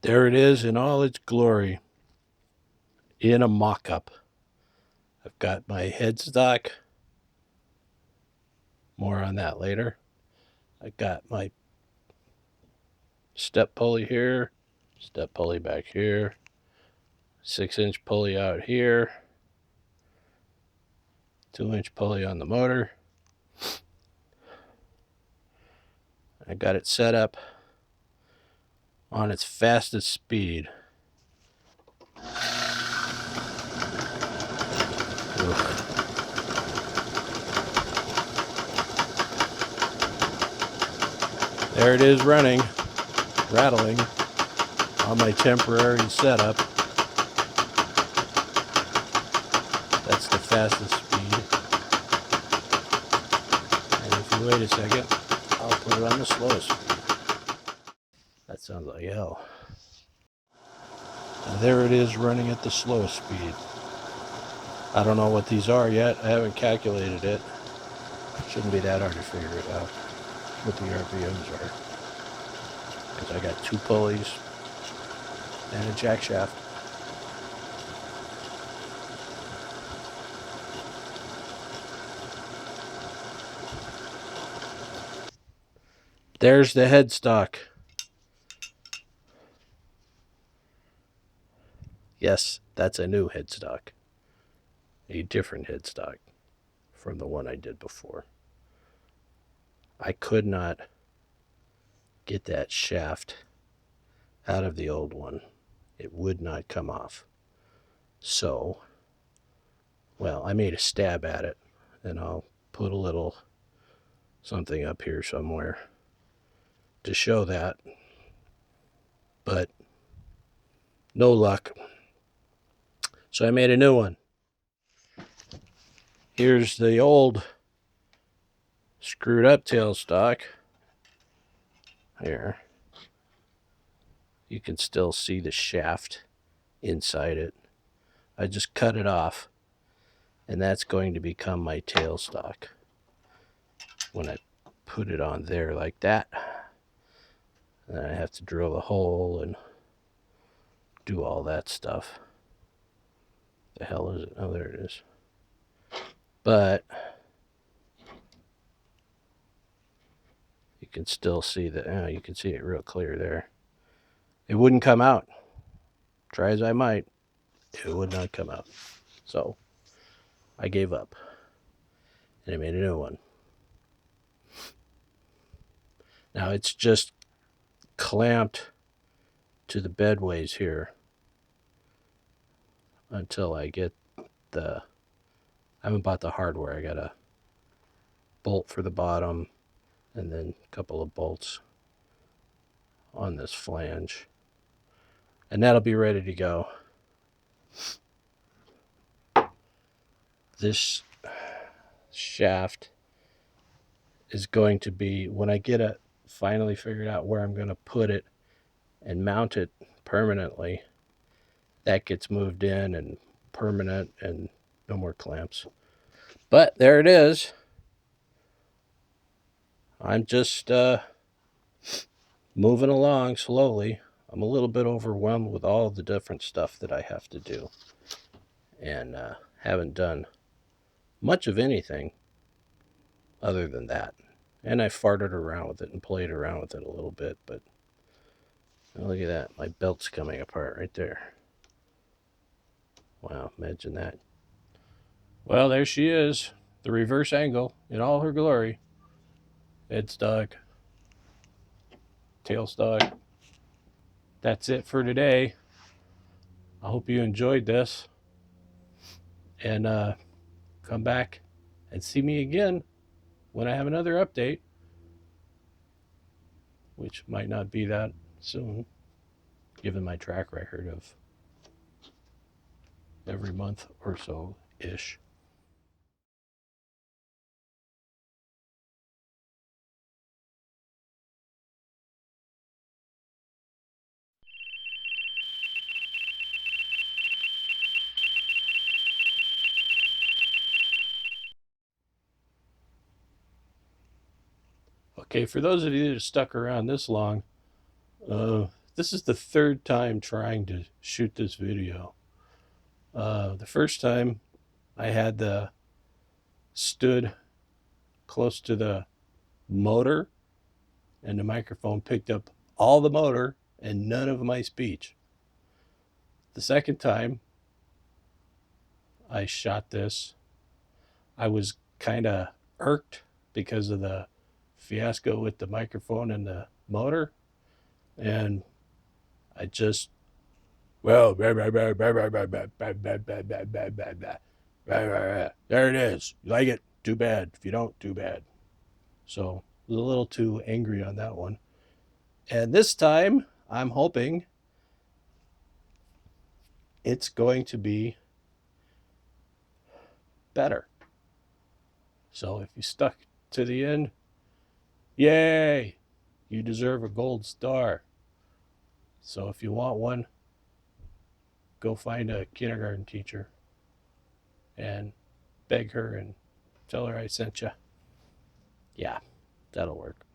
There it is in all its glory in a mock-up. I've got my headstock. More on that later. I got my step pulley here, step pulley back here, 6-inch pulley out here, 2-inch pulley on the motor. I got it set up on its fastest speed. There it is running, rattling on my temporary setup. That's the fastest speed. And if you wait a second, I'll put it on the slowest speed. That sounds like hell. And there it is running at the slowest speed. I don't know what these are yet. I haven't calculated it. Shouldn't be that hard to figure it out what the RPMs are. Because I got 2 pulleys and a jack shaft. There's the headstock. Yes, that's a new headstock. A different headstock from the one I did before. I could not get that shaft out of the old one. It would not come off. So, well, I made a stab at it, and I'll put a little something up here somewhere to show that. But no luck. So I made a new one. Here's the old screwed up tailstock. Here. You can still see the shaft inside it. I just cut it off, and that's going to become my tailstock when I put it on there like that. Then I have to drill a hole and do all that stuff. The hell is it? Oh, there it is. But you can still see you can see it real clear there. It wouldn't come out. Try as I might, it would not come out. So I gave up, and I made a new one. Now it's just clamped to the bedways here until I get I haven't bought the hardware. I got a bolt for the bottom and then a couple of bolts on this flange, and that'll be ready to go. This shaft is going to be, when I get it finally figured out where I'm going to put it and mount it permanently, that gets moved in and permanent and no more clamps. But there it is. I'm just moving along slowly. I'm a little bit overwhelmed with all the different stuff that I have to do, and haven't done much of anything other than that. And I farted around with it and played around with it a little bit, but look at that. My belt's coming apart right there. Wow, imagine that. Well, there she is, the reverse angle in all her glory. Headstock, tailstock. That's it for today. I hope you enjoyed this, and come back and see me again when I have another update, which might not be that soon, given my track record of every month or so ish. Okay, for those of you that have stuck around this long, this is the third time trying to shoot this video. The first time I had stood close to the motor, and the microphone picked up all the motor and none of my speech. The second time I shot this, I was kind of irked because of the fiasco with the microphone and the motor, and I just, well, there it is. You like it? Too bad. If you don't, too bad. So I was a little too angry on that one. And this time, I'm hoping it's going to be better. So if you stuck to the end, yay! You deserve a gold star. So if you want one, go find a kindergarten teacher and beg her and tell her I sent you. Yeah, that'll work.